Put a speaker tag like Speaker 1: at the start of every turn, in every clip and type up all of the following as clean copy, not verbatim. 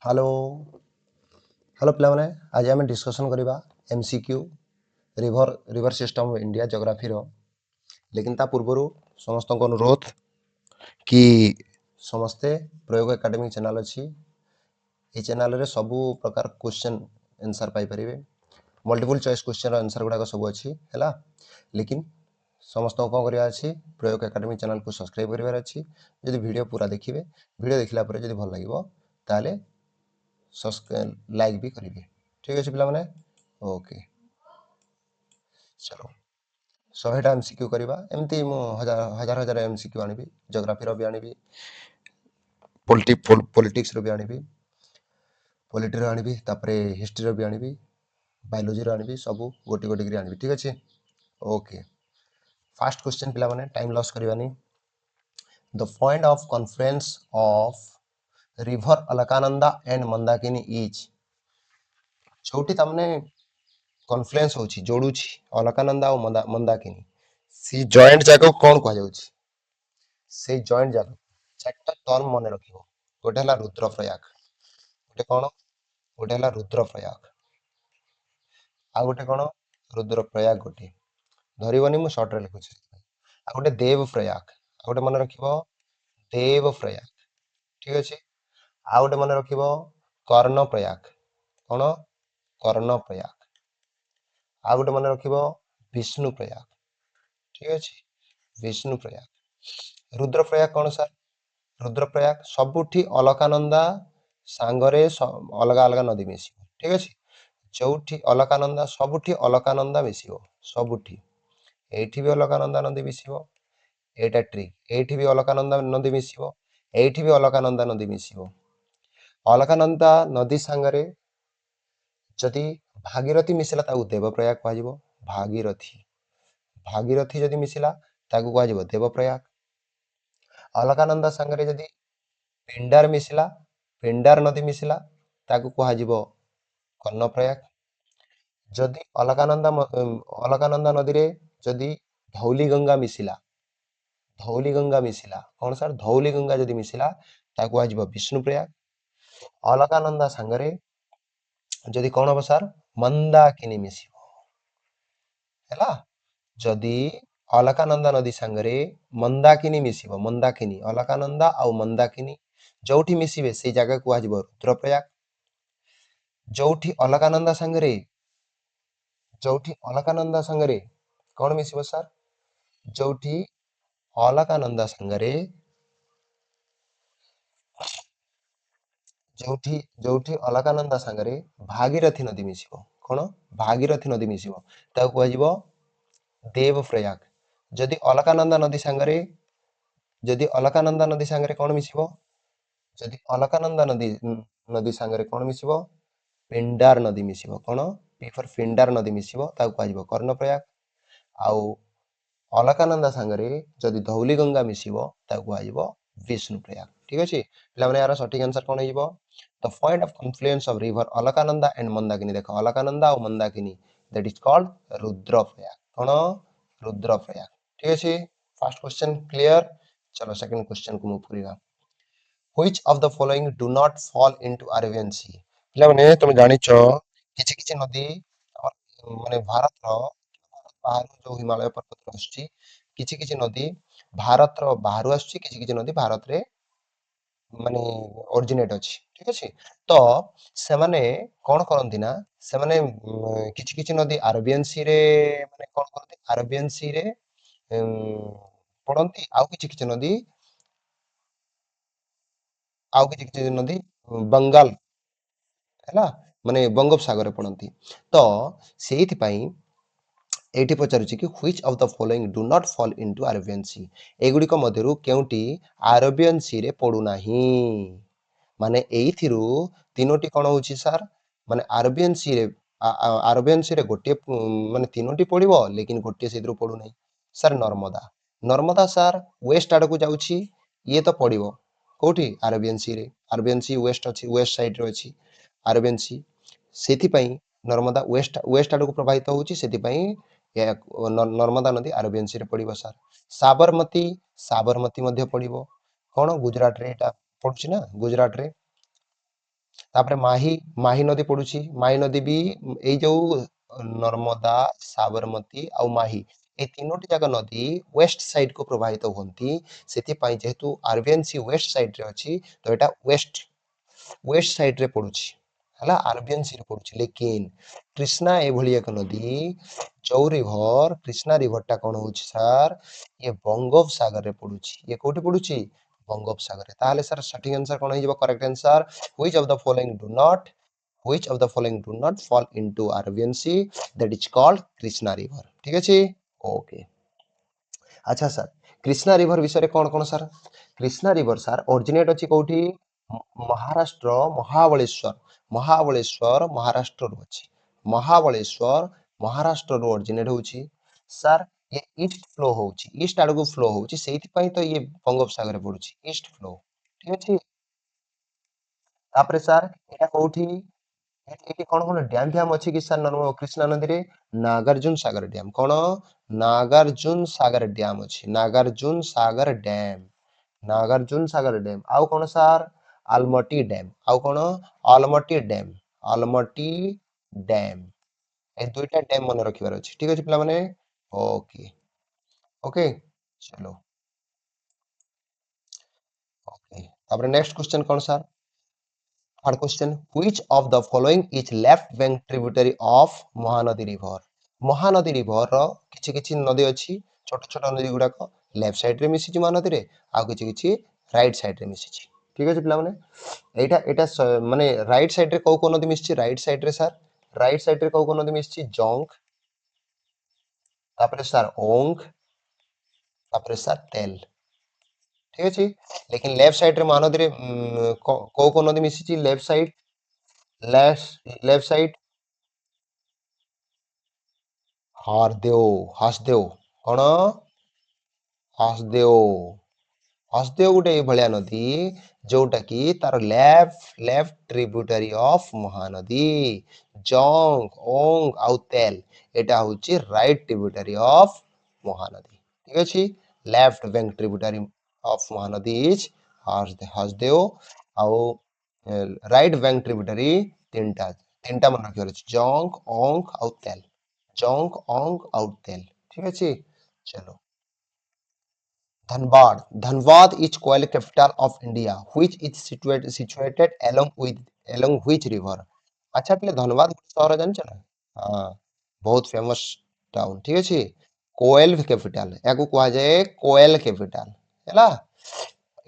Speaker 1: Hello hello पिलाମାନେ आज आम discussion करवा MCQ river river system of India geography रो लेकिन ता पूर्व समस्त को अनुरोध कि समस्ते प्रयोग एकेडमी चैनल अच्छी ये चैनल रे सबू प्रकार क्वेश्चन आंसर पाई परिवे मल्टीपल चॉइस क्वेश्चन आंसर गुडा सब अच्छी है लेकिन समस्त कौन करवा अच्छी प्रयोग एकेडमी चैनल को सब्सक्राइब करार अच्छी जब वीडियो पूरा देखिए वीडियो देखला जब भल लगे ताले लाइक भी करेंगे ठीक अच्छे पे ओके चलो 100टा एमसीक्यू करवा एमती हजार हजार हजार एमसीक्यू आनी ज्योग्राफी भी आनी पॉलिटिक्स भी आनी पॉलिटी आनी हिस्ट्री भी आनी बायोलॉजी आनी सब गोटी गोटी आनी ठीक अच्छे ओके फास्ट क्वेश्चन पिला माने टाइम लॉस करवानी the point of conference of river Alaknanda and Mandakini is छोटी तमने कॉन्फ्रेंस होची जोड़ुची अलकानंदा और मंदाकिनी सी जॉइंट जाको कौन कह जाउची से जॉइंट जाको चारटा टर्म मन रखिबो गोटे हला रुद्रप्रयाग गोटे कोन गोटे हला रुद्रप्रयाग आ गोटे कोन रुद्रप्रयाग गोटे धरिबनी मु शॉर्ट रे लिखुची आ गोटे देवप्रयाग आ गोटे मन रखिबो देवप्रयाग ठीक अछि आ गोटे मन रखिबो कर्णप्रयाग कोन कर्णप्रयाग आ गोटे मन रखिबो विष्णुप्रयाग ठीक अछि विष्णुप्रयाग रुद्रप्रयाग कौन सर रुद्रप्रयाग सबुठी अलकानंदा सांगरे अलग अलग नदी मिसिबो ठीक अछि चौठी अलकानंदा सबुठी अलकानंदा मिसिबो सबुठी एठी भी अलकानंदा नदी मिसिबो एटा ट्रिक एठी भी अलकानंदा नदी मिसिबो एठी भी अलकानंदा नदी मिसिबो अलकानंदा नदी सांगरे जदि भागीरथी मिसिला ताकू देवप्रयाग कह भागीरथी भागीरथी जदि मिसिला ताकू कह देवप्रयाग अलकानंदा सांगरे जदि पिंडार मिसिला पिंडार नदी मिसिला ताकू कह कर्णप्रयाग जदि अलकानंदा नदी रे जदि धौली गंगा मिसिला कौन सर धौली गंगा जदि मिसिला ताकू कह विष्णुप्रयाग अलकानंदा सांगरे जदि कौन हम सर मंदाकिनी मिसिबो हैला जदि अलकानंदा नदी सांगरे मंदाकिनी मिसिबो मंदाकिनी अलकानंदा आउ मंदाकिनी जोठी मिसिबे से जगह को आजिबो रुद्रप्रयाग जोठी अलकानंदा सांगरे कौन मिसिबो सर जोठी अलकानंदा सांगरे जोठी जोठी अलकानंदा सांगरे भागीरथी नदी मिसिबो कौन भागीरथी नदी मिसिबो ताकू को आजिबो देवप्रयाग जदि अलकानंदा नदी सांगरे कौन मिसिबो जदि अलकानंदा नदी सांगरे कौन मिसिबो पिंडार नदी मिसिबो कौन पी फॉर पिंडार नदी मिसिबो ताकू कह कर्णप्रयाग आउ अलकानंदा सांगरे जदि धौली गंगा मिसिबो ताकू कह विष्णुप्रयाग ठीक अछि पिला माने यार सटीक आंसर कोन हिबो the point of confluence of river Alaknanda and Mandakini देखो अलकानंदा और Mandakini that is called Rudraprayag कोन रुद्रप्रयाग ठीक अछि फर्स्ट क्वेश्चन क्लियर चलो सेकंड क्वेश्चन को मूव करिवा which of the following do not fall into Arabian Sea पिला माने तुम जानि छ किछि किछि नदी माने भारत रो बाहर जो हिमालय पर्वत आछि किछि किछि नदी भारत रो बाहर आछि किछि किछि नदी भारत रे माने ओरिजिनेट अछि ठीक अछि तो से माने कोन करंती ना से माने किछि किछि नदी अरेबियन सी रे माने कोन करंती अरेबियन सी रे पड़ंती आउ किछि किछि नदी बंगाल हैला माने बंगोपसागर पड़ंती तो सेहित पई एठी पचारुछि कि which of the following do not fall into Arabian Sea एगुडी को मध्यरु केउटी अरेबियन सी रे पडु नाही माने एइथिरु तीनोटी कोन होछि सर माने अरेबियन सी रे गोटे माने तीनोटी पडिबो लेकिन गोटे सेद्रु पडु नाही sir Narmada Narmada sir west आड़ को जाउछि ये तो पडिबो कोठी अरेबियन सी वेस्ट अछि वेस्ट साइड रे अछि अरेबियन सी सेथि पई नर्मदा वेस्ट आड़ को प्रवाहित होउछि सेथि पई नर्मदा नदी अरेबियन सी रे पडिबो सर साबरमती मध्य पडिबो कोन गुजरात रे एटा पडुछि ना गुजरात रे तापरे माही माही नदी पड़ुची माही नदी भी एई जो नर्मदा साबरमती ଆଉ ମାହି ଏ ତିନୋଟି ଯାକ ନଦୀ ୱେଷ୍ଟ ସାଇଡ୍ କୁ ପ୍ରବାହିତ ହୁଅନ୍ତି ସେଥିପାଇଁ ଯେହେତୁ ଆରବିଆନ୍ ସି ୱେଷ୍ଟ ସାଇଡ୍ ରେ ଅଛି ତ ଏଟା ୱେଷ୍ଟ ସାଇଡ୍ ରେ ପଡୁଛି ହେଲା ଆରବିଆନ୍ ସି ରେ ପଡୁଛି ଲେକିନ କୃଷ୍ଣା ଏଭଳି ଏକ ନଦୀ ଯୋଉ ରିଭର କୃଷ୍ଣା ରିଭର ଟା କଣ ହଉଛି ସାର୍ ଇଏ ବଙ୍ଗୋପସାଗରରେ ପଡୁଛି ଇଏ କୋଉଠି ପଡୁଛି ବଙ୍ଗୋପସାଗରରେ ତାହେଲେ ସାର୍ ସଠିକ ଆନ୍ସର କଣ ହେଇଯିବ correct answer which of the following do not which of the following do not fall into Arabian Sea that is called Krishna river ঠিক আছে ओके अच्छा सर कृष्णा रिवर विषय कौन कौन sir Krishna river sir originate अछि कोठी महाराष्ट्र महाबळेश्वर महाबळेश्वर महाराष्ट्र रो अछि महाबळेश्वर महाराष्ट्र रो ओरिजिनेट होछि सर ये ईस्ट फ्लो होछि ईस्ट आडगु फ्लो होछि सेति पई तो ये बंगोपसागर पडुछि ईस्ट फ्लो ठीक अछि तापरे सर एटा कोठी ଏଠି କଣ କଣ ଡ୍ୟାମ ଫ୍ୟାମ ଅଛି କି ସାର୍ କୃଷ୍ଣା ନଦୀରେ ନାଗାର୍ଜୁନ ସାଗର ଡ୍ୟାମ କଣ ନାଗାର୍ଜୁନ ସାଗର ଡ୍ୟାମ ଅଛି ନାଗାର୍ଜୁନ ସାଗର ଡ୍ୟାମ ନାଗାର୍ଜୁନ ସାଗର ଡ୍ୟାମ ଆଉ କଣ ସାର୍ ଆଲମଟି ଡ୍ୟାମ ଆଉ କଣ ଆଲମଟି ଡ୍ୟାମ ଆଲମଟି ଡ୍ୟାମ ଏ ଦୁଇଟା ଡ୍ୟାମ ମନେ ରଖିବାର ଅଛି ଠିକ ଅଛି ପିଲାମାନେ ଓକେ ଓକେ ଚलो ଓକେ ତାପରେ ନେକ୍ସଟ क्वेश्चन କଣ sir Third question, which of the following is left bank tributary of Mahanadi River? Mahanadi River ର କିଛି କିଛି ନଦୀ ଅଛି ଛୋଟ ଛୋଟ ନଦୀ ଗୁଡାକ ଲେଫ୍ଟ ସାଇଡ ରେ ମିଶିଛି ମହାନଦୀ ରେ ଆଉ କିଛି କିଛି ରାଇଟ ସାଇଡ ରେ ମିଶିଛି ଠିକ ଅଛି ପିଲାମାନେ ଏଇଟା ଏଇଟା ମାନେ ରାଇଟ ସାଇଡ ରେ କୋଉ କୋଉ ନଦୀ ମିଶିଛି ରାଇଟ ସାଇଡ ରେ ସାର୍ ରାଇଟ ସାଇଡ ରେ କୋଉ କୋଉ ନଦୀ ମିଶିଛି ଜଙ୍ଗ ତାପରେ ସାର୍ ଓଙ୍ଗ ତାପରେ ସାର୍ ତେଲ ଠିକ ଅଛି लेकिन लेफ्ट साइड रे महानदी ରେ କୋଉ କୋଉ ନଦୀ ମିଶିଛି लेफ्ट साइड हारदेव हासदेव कौन हासदेव हासदेव गोटे भलिया नदी जोटा कि तार लेफ्ट ट्रिब्यूटरी ऑफ महानदी जोंग ओंग आउ तेल एटा होची राइट ट्रिब्यूटरी ऑफ महानदी ठीक अछि left bank tributary of Mahanadi is Hasdeo आउ राइट बैंक ट्रिब्यूटरी तीनटा तीनटा मन रखियो अछि जोंग ओंग आउ तेल जोंग ओंग आउ तेल ठीक अछि चलो Dhanbad. Dhanbad is coal capital of India, which is situated along which river? अच्छा पहले धनबाद ସହର ଜାଣିଛ ନା ହଁ ବହୁତ ଫେମସ ଟାଉନ ଠିକ ଅଛି କୋଏଲ କ୍ୟାପିଟାଲ ୟାକୁ କୁହାଯାଏ କୋଏଲ କ୍ୟାପିଟାଲ ହେଲା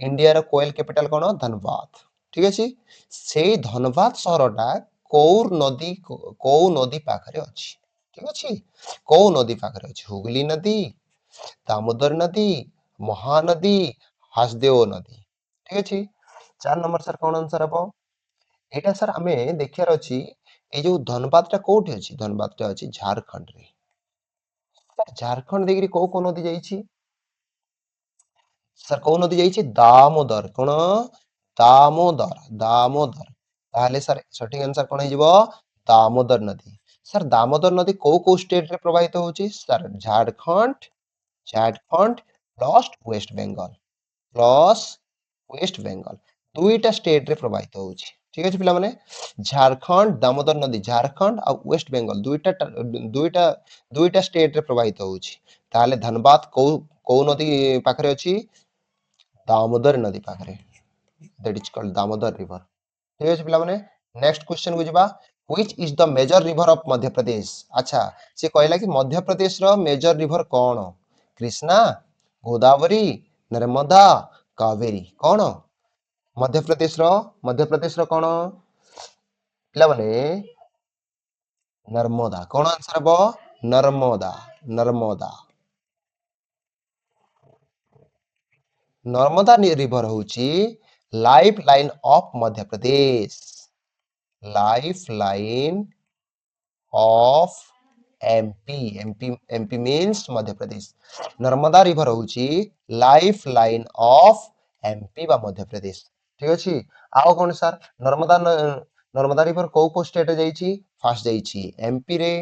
Speaker 1: ଇଣ୍ଡିଆର କୋଏଲ କ୍ୟାପିଟାଲ କଣ ଧନବାଦ ଠିକ ଅଛି ସେଇ ଧନବାଦ ସହରଟା କୋଉ ନଦୀ ପାଖରେ ଅଛି ଠିକ ଅଛି କୋଉ ନଦୀ ପାଖରେ ଅଛି ହୁଗଲି ନଦୀ दामोदर नदी महानदी हासदेव नदी ठीक अछि 4 नंबर सर कोन आंसर हबो एटा सर हमें देखियार अछि ए जो धनबाद टा कोठी अछि धनबाद टा अछि झारखंड रे सर झारखंड देगिरी को नदी जाईछि सर को नदी जाईछि दामोदर कोन दामोदर ताहले सर सঠিक आंसर कोन हिजबो दामोदर नदी सर दामोदर नदी को स्टेट रे प्रवाहित होछि sir Jharkhand plus West Bengal plus West Bengal दुईटा स्टेट रे प्रवाहित होଉଛି ठीक अछि पिला माने झारखंड दामोदर नदी झारखंड आ वेस्ट बेंगल दुईटा दुईटा स्टेट रे प्रवाहित होଉଛି ताले धनबाद को नदी पाखरे अछि दामोदर नदी पाखरे that is called Damodar river ठीक अछि पिला माने नेक्स्ट क्वेश्चन को जिबा which is the major river of Madhya Pradesh अच्छा से कहला कि मध्य प्रदेश रो मेजर रिवर कोन कृष्णा गोदावरी नर्मदा कावेरी कौन मध्य प्रदेश रो कौन पिला माने नर्मदा कौन आंसर हबो नर्मदा नर्मदा नर्मदा रिवर होची life line of Madhya Pradesh life line of MP means Madhya Pradesh Narmada river होची लाइफ लाइन ऑफ एमपी बा मध्य प्रदेश ठीक अछि आओ कोन सर नर्मदा रिवर को स्टेट जाईची फास्ट जाईची एमपी रे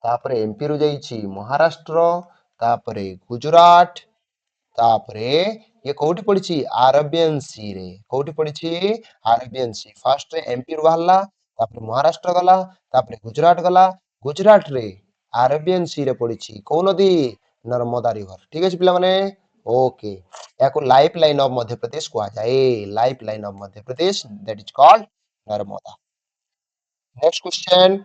Speaker 1: तापरे एमपी रु जाईची महाराष्ट्र तापरे गुजरात तापरे ये कोठी पड़िछि अरेबियन सी रे कोठी पड़िछि अरेबियन सी फर्स्ट रे एमपी रु बाहरला तापर महाराष्ट्र गला तापर गुजरात गला गुजरात रे अरेबियन सी रे पड़िछि को नदी नर्मदा रिवर ठीक अछि पिला माने ओके याको लाइफ लाइन ऑफ मध्य प्रदेश को आ जाए life line of Madhya Pradesh that is called Narmada next question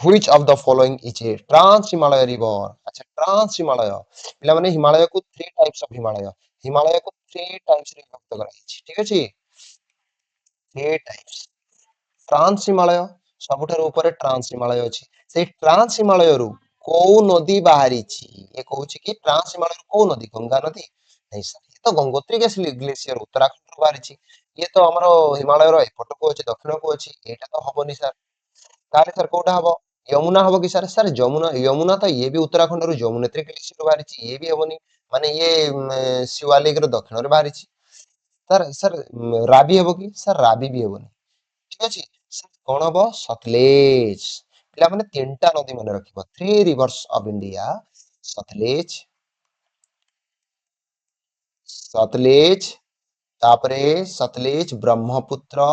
Speaker 1: which of the following is a trans himalaya river अच्छा trans himalaya पिला माने हिमालय को थ्री टाइप्स ऑफ हिमालय को थ्री टाइप्स रे विभक्त कराଯାଇଛି ठीक अछि थ्री टाइप्स ट्रांस हिमालय सबुठार ऊपर ट्रांस हिमालय अछि से ट्रांस हिमालय रु को नदी बाहरिछि ये कहूछि कि ट्रांस हिमालय रु को नदी गंगा नदी नहीं सर ये तो गंगोत्री ग्लेशियर उत्तराखंड रु बाहरिछि ये तो हमरो हिमालय रो एपट को अछि दक्षिण को अछि एटा तो हबनी सर तारे सर कोटा हबो यमुना हबो कि सर यमुना यमुना तो ये भी उत्तराखंड रु यमुनेत्री ग्लेशियर बाहरिछि ये भी हबनी माने ये शिवालिक रो दक्षिण रे बाहरिछि सर राबी हबो कि सर राबी भी हबनी ठीक अछि सर कोन हबो सतलेज पिला माने तीनटा नदी मने रखिबो थ्री रिवर्स ऑफ इंडिया सतलेज सतलेज तापरे सतलेज ब्रह्मपुत्र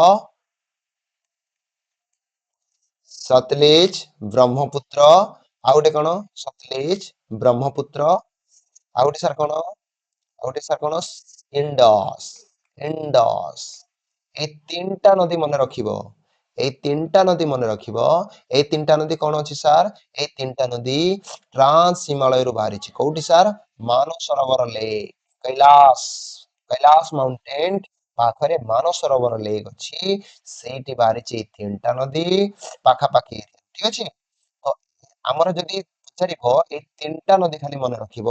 Speaker 1: सतलेज ब्रह्मपुत्र आ गोटे कोन सतलेज ब्रह्मपुत्र आ गोटे सर कोन इंडस इंडस এই তিনটা নদী মনে রাখিব এই তিনটা নদী মনে রাখিব এই তিনটা নদী কোন ଅଛି স্যার এই তিনটা নদী ট্রান্স হিমালয়ରୁ ବାହାରିଛି କୋଉଠି sir Mansarovar lake Kailash Kailash mountain ପାଖରେ ମାନସରୋବର ଲେକ୍ ଅଛି ସେଇଠି ବାହାରିଛି এই ତିନଟା ନଦୀ ପାଖାପାଖି ଠିକ ଅଛି ତ ଆମର ଯଦି ପଚାରିବ এই ତିନଟା ନଦୀ ଖାଲି ମନେ ରଖିବ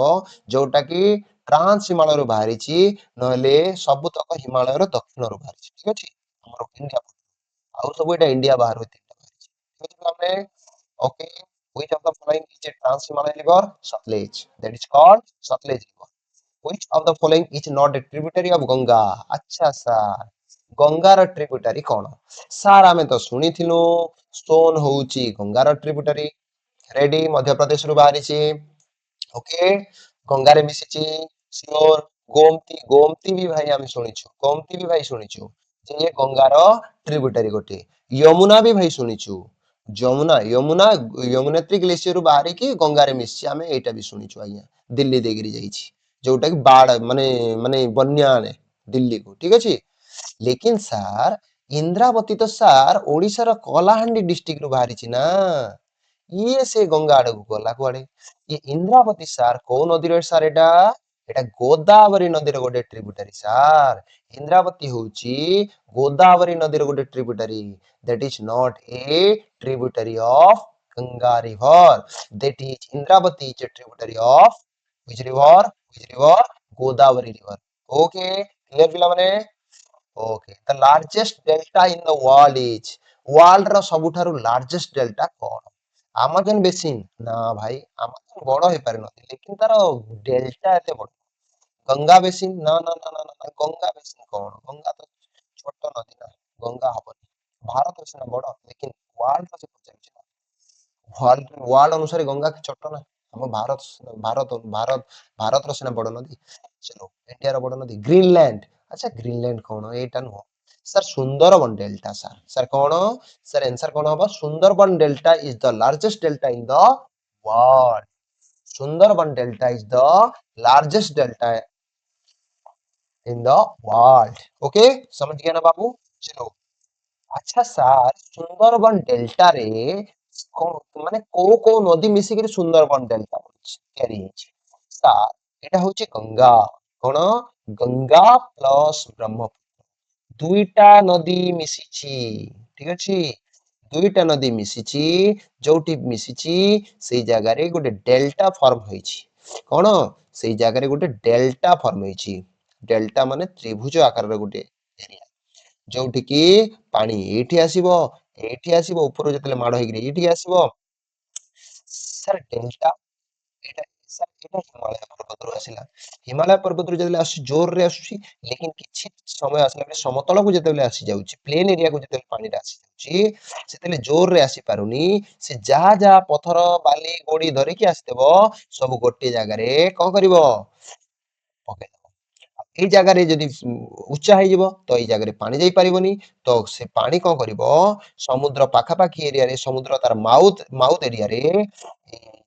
Speaker 1: ଯୋଉଟା କି ट्रांस हिमालय बाहरी नहले सबुतक हिमालय दक्षिण रू बाहरी ठीक अच्छे हमर इंडिया आउ सब एटा इंडिया बाहर होते हमने okay which of the following is a trans Himalayan river Satluj that is called Satluj river which of the following is not a tributary of Ganga अच्छा सर गंगा र ट्रिब्यूटरी कौन सर आमे तो सुनी थिलु सोन होउची गंगा र ट्रिब्यूटरी रेडी मध्य प्रदेश रू बाहरी okay गंगारे मिसिची sure Gomti Gomti भी भाई आम शुणिछु गोमती भी भाई शुणिछु जे ये गंगार ट्रिब्यूटरी गोटे यमुना भी भाई शुणिछु यमुना यमुना यमुनेत्री ग्लेशियर बाहरी की गंगारे मिसिची आमे एटा भी शुणिछु आज्ञा दिल्ली देगिरी जाईछि जोटा कि बाढ़ माने माने बन्या आने दिल्ली को ठीक अछि लेकिन सर इंद्रावती तो सर ओडिसा रो कलाहांडी डिस्ट्रिक्ट रू बाहरी ना ये से गंगा आड़ को गला कुआडे ये इंद्रावती सार को नदी रे सार एटा एटा गोदावरी नदी रे गोटे ट्रिब्यूटरी सार इंद्रावती होची गोदावरी नदी रे गोटे tributary that is not a tributary of Ganga river that is Indravati is a tributary of which river Godavari river okay clear पिला माने okay the largest delta in the world is world रो सबुठारु लार्जेस्ट डेल्टा कोन अमेजन बेसिन ना भाई Amazon बड़ हो पारे नदी लेकिन तार डेल्टा एते बड़ गंगा बेसिन ना ना ना ना ना गंगा बेसिन कौन गंगा तो छोट नदी ना गंगा हबनी भारत बेसिन बड़ लेकिन वर्ल्ड से पचारछि ना वर्ल्ड वर्ल्ड अनुसार गंगा के छोट ना हम भारत भारत भारत भारत रो सिना बड़ नदी चलो इंडिया रो बड़ नदी ग्रीनलैंड अच्छा ग्रीनलैंड कौन एटा no sir Sundarban delta sir कौन सर आंसर कौन होबा Sundarban delta is the largest delta in the world Sundarban delta is the largest delta in the world okay समझ गया ना बाबू चलो अच्छा सर सुंदरबन डेल्टा रे माने को नदी मिसी के सुंदरबन डेल्टा तयारी ହେଇଛି सर एटा होची गंगा कोन गंगा प्लस ब्रह्मपुत्र दुईटा नदी मिसिची ठीक अछि दुईटा नदी मिसिची जोटी मिसिची सेई जगह रे गोटे डेल्टा फॉर्म होईची कोन सेई जगह रे गोटे डेल्टा फॉर्म होईची डेल्टा माने त्रिभुज आकार रे गोटे एरिया जोठी की पानी एठी आसीबो ऊपर जतले माड होई एठी आसीबो सर डेल्टा एटा सर एटा हिमालय पर्वत रु जतले आसी जोर रे आसी लेकिन किछि समय आसला बे समतल को जतले आसी जाउची प्लेन एरिया को जतले पानी रा आसी जाउची सेतले जोर रे आसी पारुनी से जहा जहा पत्थर बाली गोडी धरि की आसीतबो सब गोटे जगह रे कोन करिवो पके ଏଇ ଜାଗାରେ ଯଦି ଉଚ୍ଚା ହେଇଯିବ ତ ଏଇ ଜାଗାରେ ପାଣି ଯାଇପାରିବନି। ତ ସେ ପାଣି କଣ କରିବ, ସମୁଦ୍ର ପାଖାପାଖି ଏରିଆରେ, ସମୁଦ୍ର ତାର ମାଉଥ ଏରିଆରେ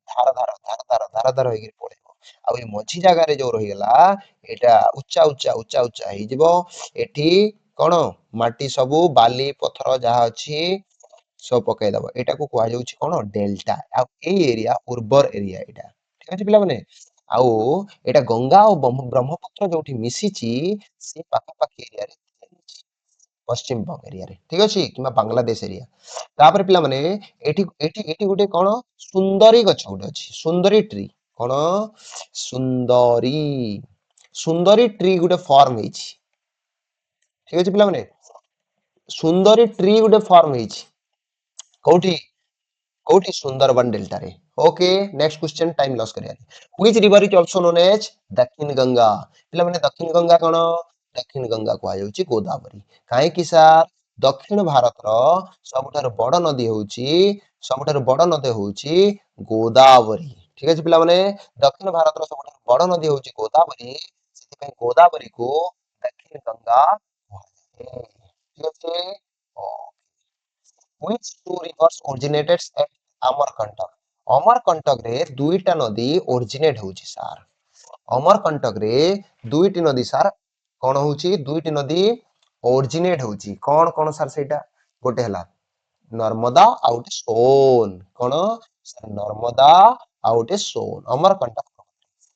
Speaker 1: ଧାର ଧାର ହେଇକି ପଳେଇବ। ଆଉ ଏଇ ମଝି ଜାଗାରେ ଯୋଉ ରହିଗଲା ଏଇଟା ଉଚ୍ଚା ହେଇଯିବ। ଏଠି କଣ ମାଟି ସବୁ ବାଲି ପଥର ଯାହା ଅଛି ସବୁ ପକେଇଦବ। ଏଇଟାକୁ କୁହାଯାଉଛି କଣ ଡେଲ୍ଟା। ଆଉ ଏଇ ଏରିଆ ଉର୍ବର ଏରିଆ ଏଇଟା। ଠିକ ଅଛି ପିଲାମାନେ। ଆଉ ଏଇଟା ଗଙ୍ଗା ଆଉ ବ୍ରହ୍ମପୁତ୍ର ଯୋଉଠି ମିଶିଛି ସେ ପାଖାପାଖି ଏରିଆରେ ପଶ୍ଚିମବଙ୍ଗ ଏରିଆରେ, ଠିକ ଅଛି, କିମ୍ବା ବାଂଲାଦେଶ ଏରିଆ। ତାପରେ ପିଲାମାନେ ଏଠି ଏଠି ଏଠି ଗୋଟେ କଣ ସୁନ୍ଦରୀ ଗଛ ଗୋଟେ ଅଛି, ସୁନ୍ଦରୀ ଟ୍ରି। କଣ ସୁନ୍ଦରୀ ସୁନ୍ଦରୀ ଟ୍ରି ଗୋଟେ ଫର୍ମ ହେଇଛି। ଠିକ ଅଛି ପିଲାମାନେ, ସୁନ୍ଦରୀ ଟ୍ରି ଗୋଟେ ଫର୍ମ ହେଇଛି କୋଉଠି, କୋଉଠି ସୁନ୍ଦରବନ ଡେଲ୍ଟାରେ। Okay, next question, time loss କରିବାନି। Which river is also known as ଦକ୍ଷିଣ ଗଙ୍ଗା? ପିଲାମାନେ ଦକ୍ଷିଣ ଗଙ୍ଗା କଣ, ଦକ୍ଷିଣ ଗଙ୍ଗା କୁହାଯାଉଛି ଗୋଦାବରୀ। କାହିଁକି ସାର୍, ଦକ୍ଷିଣ ଭାରତର ସବୁଠାରୁ ବଡ ନଦୀ ହଉଛି ଗୋଦାବରୀ। ଠିକ ଅଛି ପିଲାମାନେ, ଦକ୍ଷିଣ ଭାରତର ସବୁଠାରୁ ବଡ ନଦୀ ହଉଛି ଗୋଦାବରୀ, ସେଥିପାଇଁ ଗୋଦାବରୀକୁ ଦକ୍ଷିଣ ଗଙ୍ଗା କୁହାଯାଏ। ଠିକ ଅଛି। Which two rivers originated at Amarkantak? Amarkantak रे दुईटा नदी ओरिजिनेट होउची सार। अमरकंटक रे दुईटी नदी सार कोन होउची, दुईटी नदी ओरिजिनेट होउची। कोन कोन सार सेटा, गोटे हला नर्मदा आ गोटे सोन। कोन सार, नर्मदा आ गोटे सोन।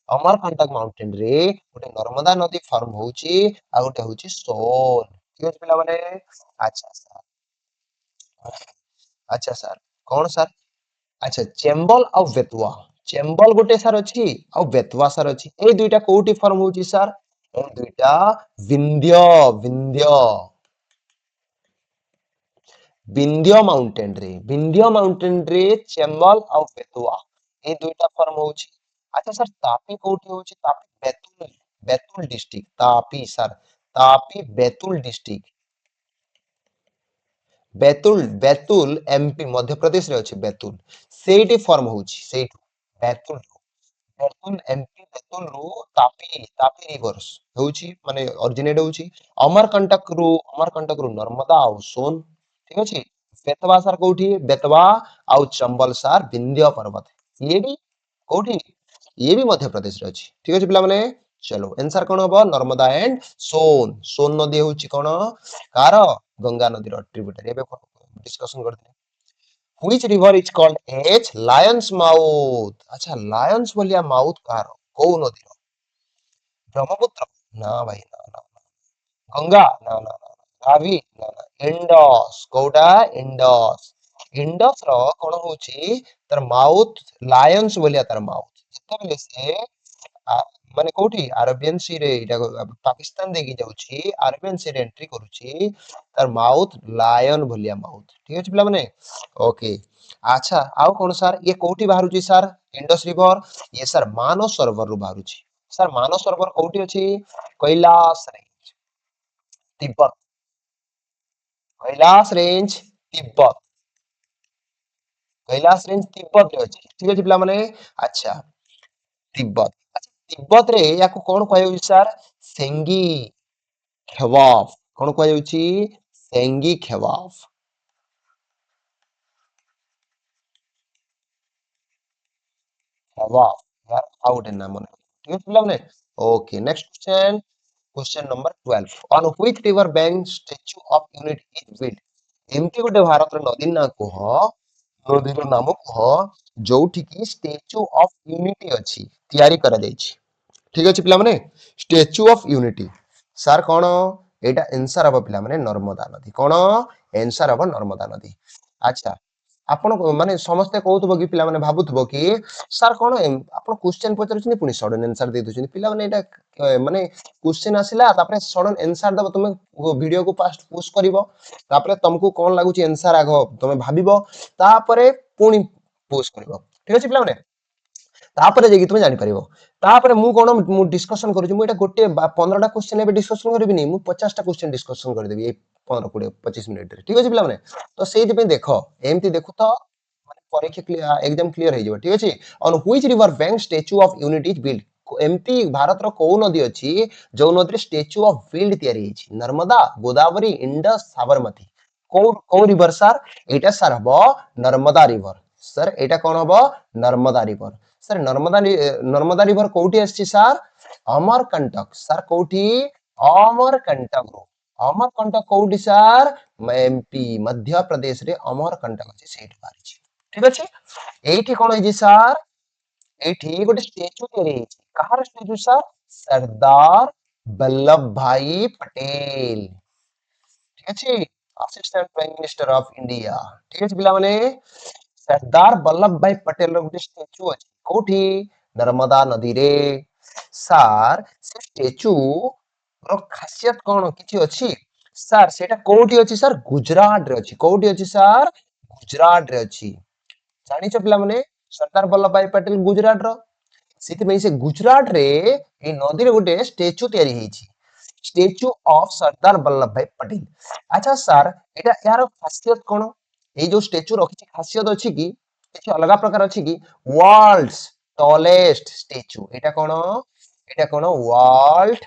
Speaker 1: अमरकंटक माउंटेन रे गोटे नर्मदा नदी फॉर्म होउची आ गोटे होउची सोन। ठीक अछि पिला माने। अच्छा सार, अच्छा सार, कौन सार, अच्छा चेम्बल और बेतुआ। चेम्बल गोटे सार अच्छी और बेतुआ सार अच्छी। ए दुईटा कोउटी फॉर्म होउची सार, ए दुईटा विंध्य विंध्य विंध्य माउंटेन रे चेम्बल और बेतुआ ए दुईटा फॉर्म होउची। अच्छा सर तापी कोउटी होउची, Tapi Betul, Betul district, Tapi sir, Tapi Betul district. Betul, Betul MP Madhya Pradesh रे अछि बैतूल, सेठी फॉर्म होउची, सेठी बैतूल, बैतूल एमपी बैतूल रो तापी, तापी रिवर्स होउची माने ओरिजिनेट होउची। अमरकंटक रो नर्मदा और सोन। ठीक अछि। बेतवा सर कोउठी, बेतवा और चंबल सर विंध्य पर्वत, ये भी कोउठी, ये भी मध्य प्रदेश रे अछि। ठीक अछि पिला माने। चलो आंसर कोन हबो, नर्मदा एंड सोन। सोन नदी होउची कोन, कार गंगा नदी रो ट्रिब्यूटरी। एबे डिस्कशन करथिले। Which river is called as Lion's Mouth? अच्छा लायंस बोलिया माउथ कार, कोउ नदी रो, ब्रह्मपुत्र ना भाई ना ना, गंगा ना ना ना, रावी ना ना, इंडस कोउटा, इंडस। इंडस रो कोन होउची तर माउथ, लायंस बोलिया तर माउथ। जेतेबेले से माने कोउठी अरेबियन सी रे इटा पाकिस्तान देखि जाउची, अरेबियन सी रे एंट्री करूची, तार माउथ लायन भलिया माउथ। ठीक अछि पिला माने। ओके, अच्छा आउ कोन सर, ये कोउठी बाहरुची सर, इंडस रिवर, ये सर मानस सरोवर रु बाहरुची। सर मानस सरोवर कोउठी अछि, Kailash range, Tibet, Kailash range Tibet, Kailash range Tibet रे अछि। ठीक अछि पिला माने। अच्छा तिब्बत, अच्छा तिब्बत रे याको कोन कहै सर, सेंगी खेवाफ। कोन कहै सेंगी खेवाफ। खेवाफ यार आउट है ना मन। ठीक है पिला माने। Okay next question, question number 12। On which river bank statue of unity is built? एमती गोटे भारत रो नदी ना कह, नदीर नाम कह जोठी की स्टैच्यू ऑफ यूनिटी अछि, तयारी करा जायछि। ठीक अछि पिला माने, स्टैच्यू ऑफ यूनिटी सार कोन, एटा आंसर हबो पिला माने नर्मदा नदी। कोन आंसर हबो नर्मदा नदी। अच्छा आपण माने समस्ते कहउतबो कि पिला माने भाबुतबो कि सर कोन आपण क्वेश्चन पचरछिनि पुनी सडन आंसर दे दोछिनि। पिला माने एटा माने क्वेश्चन आसिला तापरे सडन आंसर दबो, तुमे वीडियो को फास्ट पुश करिवो, तापरे तुमको कोन लागुची आंसर आगो तुमे भाबिबो, तापरे पुनी पुश करिवो। ठीक अछि पिला माने, तापरे जेकी तुमे जानि परिबो। तापरे मु कोन मु डिस्कशन करूची, मु एटा गोटे 15टा क्वेश्चन एबे डिस्कशन करबिनी, मु 50टा क्वेश्चन डिस्कशन करदेबी ए 15 20 25 मिनिट रे। ठीक अछि पिला माने, तो सेहि पे देखो, एमती देखु तो परीक्षा क्लियर, एग्जाम क्लियर हो जाए। ठीक है। On which river bank statue of unity is built? एमती भारत रो कोउ नदी अछि जो नदी स्टैच्यू ऑफ फील्ड तयारी अछि नर्मदा गोदावरी इंडस साबरमती को रिवर सर एटा सर हबो नर्मदा रिवर सर एटा कोन हबो Narmada river sir Narmada river कोठी अछि सर अमरकंटक सर कोठी अमरकंटक अमरकंटक कोठी सर एमपी मध्य प्रदेश रे अमरकंटक अछि सेठ बारिछि ठीक अछि एठी कोन होई सर एठी गोटे स्टेच्यू तयारी होईଛି କାହାର स्टेच्यू सर सरदार वल्लभ भाई पटेल ठीक अछि assistant prime minister of India ठीक अछि पिला माने सरदार वल्लभ भाई पटेल रो गोटे स्टेच्यू अछि कोठी नर्मदा नदी रे सर से स्टेच्यू रो खासियत कोन किछि अछि सर सेटा कोठी अछि सर गुजरात रे अछि कोठी अछि सर गुजरात रे अछि जानिଛ ପିଲାମାନେ सरदार वल्लभ भाई पटेल गुजरात रो ସେଥିପାଇଁ ସେ ଗୁଜରାଟରେ ଏଇ ନଦୀରେ ଗୋଟେ ଷ୍ଟାଚ୍ୟୁ ତିଆରି ହେଇଛି ଷ୍ଟାଚ୍ୟୁ ଅଫ ସରଦାର ବଲ୍ଲଭ ଭାଇ ପଟେଲ ଆଚ୍ଛା ସାର୍ ଏଟା ଏହାର ଖାସିୟତ କଣ ଏଇ ଯୋଉ ଷ୍ଟାଚ୍ୟୁ ର କିଛି ଖାସିୟତ ଅଛି କି କିଛି ଅଲଗା ପ୍ରକାର ଅଛି କି ୱାର୍ଲଡସ୍ ଟଲେଷ୍ଟ ଷ୍ଟାଚ୍ୟୁ ଏଟା କଣ ୱାର୍ଲଡ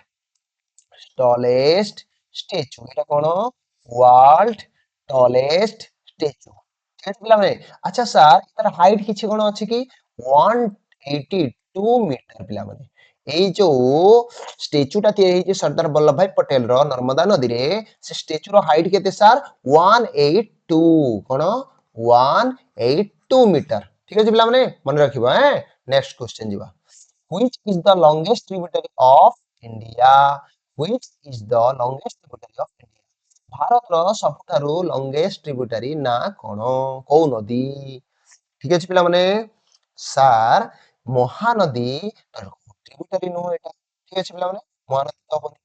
Speaker 1: ଟଲେଷ୍ଟ ଷ୍ଟାଚ୍ୟୁ ଏଟା କଣ ୱାର୍ଲଡ ଟଲେଷ୍ଟ ଷ୍ଟାଚ୍ୟୁ ठीक है पिलाମାନେ अच्छा ସାର୍ ତାର ହାଇଟ୍ କିଛି କଣ ଅଛି କି 182 ମିଟର ପିଲାମାନେ ଏଇ ଯୋଉ ଷ୍ଟାଚ୍ୟୁଟା ତିଆରି ହେଇଛି ସରଦାର ବଲ୍ଲଭ ଭାଇ ପଟେଲ ର ନର୍ମଦା ନଦୀରେ ସେ ଷ୍ଟାଚ୍ୟୁ ର ହାଇଟ୍ କେତେ ସାର୍ 182 କଣ 182 ମିଟର ଠିକ ଅଛି ପିଲାମାନେ ମନେ ରଖିବ ନେକ୍ସଟ କ୍वेश्चन ଯିବା which is the longest tributary of India which is the longest tributary of India ଭାରତର ସବୁଠାରୁ ଲଙ୍ଗେଷ୍ଟ ଟ୍ରିବ୍ୟୁଟାରୀ ନା କଣ କୋଉ ନଦୀ ଠିକ ଅଛି ପିଲାମାନେ ସାର୍ ମହାନଦୀ ଟ୍ରିବ୍ୟୁଟାରୀ ନୁହଁ ଏଟା ଠିକ ଅଛି ପିଲାମାନେ ମହାନଦୀ ତ ହବନି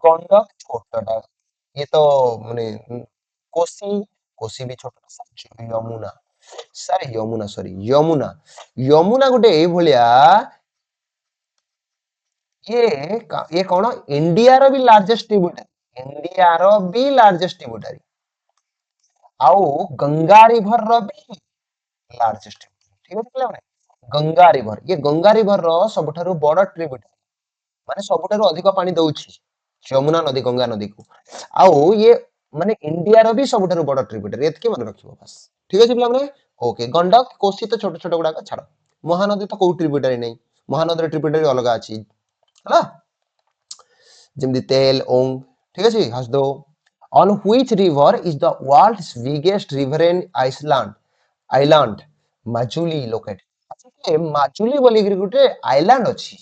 Speaker 1: ଗଣ୍ଡକ ଛୋଟଟା ये तो माने कोसी कोसी भी छोटा sir Yamuna sir Yamuna sorry Yamuna Yamuna गोटे ए भलिया ये कौन इंडिया रो भी लार्जेस्ट ट्रिब्यूटरी इंडिया रो भी लार्जेस्ट ट्रिब्यूटरी आउ गंगा रिवर रो भी लार्जेस्ट ठीक है पिला गंगा रिवर रो सबठारु बड़ ट्रिब्यूटरी माने सबठारु अधिक पानी दउछि यमुना नदी गंगा नदी को आउ ये माने इंडिया रो भी सबठारु बड़ ट्रिब्यूटरी एतके मन रखिबो बस ठीक अछि पिला माने ओके गंडक कोसी तो छोट छोट गुडा का छाड़ महानदी तो को ट्रिब्यूटरी नहीं महानदी रो ट्रिब्यूटरी अलग अछि हला जेमदी तेल ओंग ठीक अछि Hasdeo on which river is the world's biggest river in island majuli located अच्छा के majuli बोली गुटे आइलैंड अछि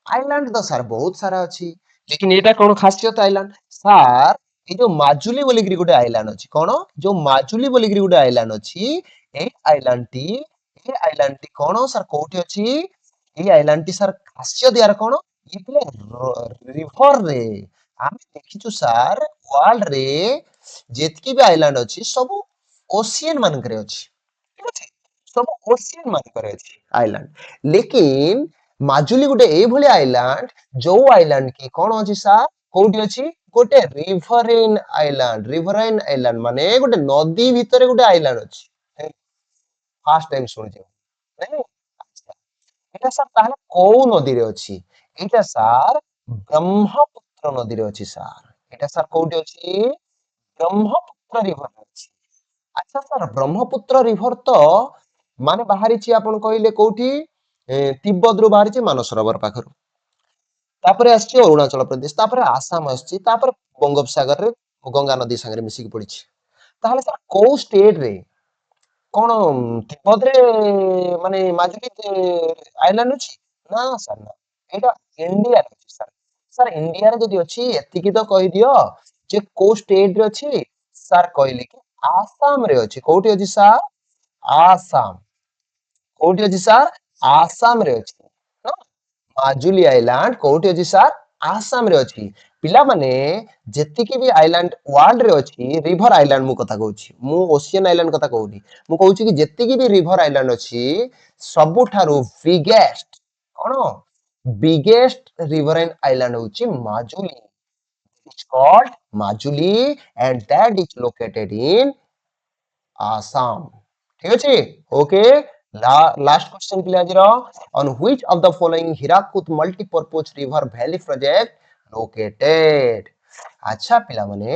Speaker 1: आइलैंड तो सर बहुत सारा अछि लेकिन एटा कोन खासियत आइलैंड सर ए जो माजुली बोली गुटे आइलैंड अछि कोन जो माजुली बोली गुटे आइलैंड अछि ए आइलैंड टी कोन सर कोठी अछि ए आइलैंड टी सर खासियत यार कोन ये रिवर रे आमे देखिछु सर वर्ल्ड रे जेतकी भी आइलैंड अछि सब ओशियन मान करे अछि ठीक अछि सब ओशियन मान करे अछि आइलैंड लेकिन माजुली गोटे ए भली आइलैंड जो आइलैंड की कोन अछि सर कोठी अछि गोटे रिवराइन आइलैंड माने गोटे नदी भितरे गोटे आइलैंड अछि फर्स्ट टाइम सुनछि नहीं अच्छा एटा सर ताले को नदी रे अछि एटा सर ब्रह्मपुत्र नदी रे अछि सर एटा सर कोठी अछि ब्रह्मपुत्र रिवर अछि अच्छा सर ब्रह्मपुत्र रिवर तो माने बाहरी छी आपण कहले कोठी तिब्बत रु बाहरी छी मानसरोवर पाखरु तापरे आछि अरुणाचल प्रदेश तापरे आसाम आछि तापरे बंगोपसागर रे गंगा नदी संगे मिसिक पड़िछि ताहले सर को स्टेट रे कोन तिब्बत रे माने माजुली आइलैंड अछि ना सर ना एटा इंडिया रे अछि सर सर इंडिया रे जदी अछि एतिकी तो कहि दियो जे को स्टेट रे अछि सर कहले कि आसाम रे अछि कोठी अछि सर आसाम कोठी अछि सर आसाम रे अछि माजुली आइलैंड कोठी अछि सर आसाम रे अछि पिला माने जेतिकी भी आइलैंड वर्ल्ड रे अछि रिवर आइलैंड मु कथा कहूची मु ओशियन आइलैंड कथा कहूनी मु कहूची कि जेतिकी भी रिवर आइलैंड अछि सबुठारु बिगेस्ट रिवराइन आइलैंड होची Majuli it's called Majuli and that is located in Assam ठीक अछि ओके Last question ପିଲା ଆଜିର on which of the following Hirakud multi-purpose river valley project located? ଆଚ୍ଛା ପିଲାମାନେ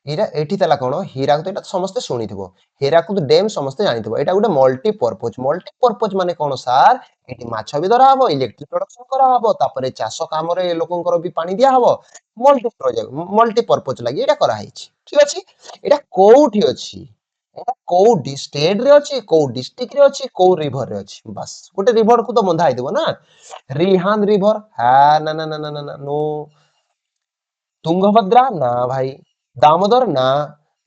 Speaker 1: ଏଠି ଥିଲା କଣ ହୀରାକୁଦ ଏଟା ସମସ୍ତେ ଶୁଣିଥିବ ହୀରାକୁଦ ଡ୍ୟାମ ସମସ୍ତେ ଜାଣିଥିବ ଏଟା ଗୋଟେ ମଲ୍ଟିପର୍ପଜ ମାନେ କଣ ସାର୍ ଏଠି ମାଛ ବି ଧରା ହବ ଇଲେକ୍ଟ୍ରିକ ପ୍ରଡକ୍ସନ କରାହବ ତାପରେ ଚାଷ କାମରେ ଲୋକଙ୍କର ବି ପାଣି ଦିଆ ହବ ମଲ୍ଟିପର୍ପଜ ଲାଗି ଏଟା କରାହେଇଛି ଠିକ ଅଛି ଏଟା କୋଉଠି ଅଛି ଏଟା କୋଉ ଷ୍ଟେଟ ରେ ଅଛି କୋଉ ଡିଷ୍ଟ୍ରିକ୍ଟ ରେ ଅଛି କୋଉ ରିଭର ରେ ଅଛି ବାସ୍ ଗୋଟେ ରିଭର କୁ ତ ବନ୍ଧା ହେଇଥିବ ନା ରିହାନ ରିଭର ହଁ ନା ନା ନା ନା ନା नो तुंगभद्रा ना भाई दामोदर ना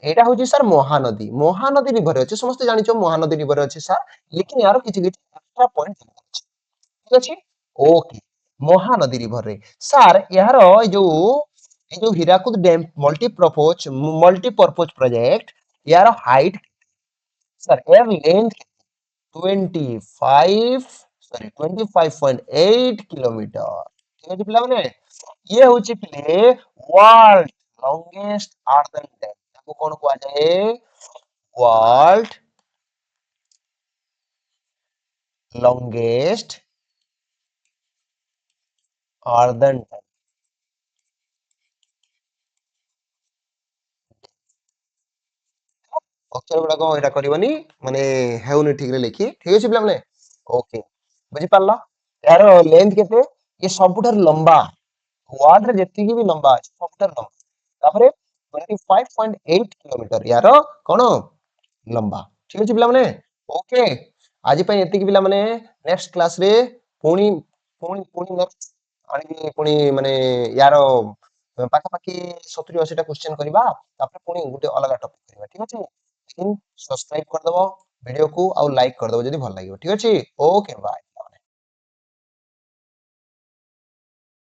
Speaker 1: एटा होची सर महानदी रिवर अछि समस्त जानि छ महानदी रिवर अछि सर लेकिन यार किछि किछि एक्स्ट्रा पॉइंट अछि ठीक अछि ओके महानदी रिवर रे सर यार ए जो हीराकुद डैम मल्टीपर्पज प्रोजेक्ट यार height sir air length 25 sorry 25.8 kilometre ठीक अछि पिला माने ये होची पिले वर्ल्ड लॉन्गेस्ट आर्दन डैम ताको कोन कुआ जाए वर्ल्ड लॉन्गेस्ट आर्दन अक्षर गुड़ा को एटा करबनी माने हेउनी ठीक रे लिखी ठीक अछि पिला माने ओके बुझी पारला यार लेंथ केते ये सबुठार लंबा वर्ल्ड रे जेतिकी भी लंबा अछि सबुठार लंबा तापरे 25.8 किलोमीटर यार कोन लंबा ठीक अछि पिला माने ओके आज ପାଇଁ ଏତିକି ପିଲା ମାନେ ନେକ୍ସଟ କ୍ଲାସ ରେ ପୁଣି ପୁଣି ନେକ୍ସଟ ଆଣିବି ପୁଣି ମାନେ ୟାର ପାଖାପାଖି 70-80ଟା କ୍ୱେଶ୍ଚନ କରିବା ତାପରେ ପୁଣି ଗୋଟେ ଅଲଗା ଟପିକ କରିବା ଠିକ ଅଛି लेकिन सब्सक्राइब कर दबो वीडियो को और लाइक कर दबो यदि भल लागियो ठीक अछि ओके बाय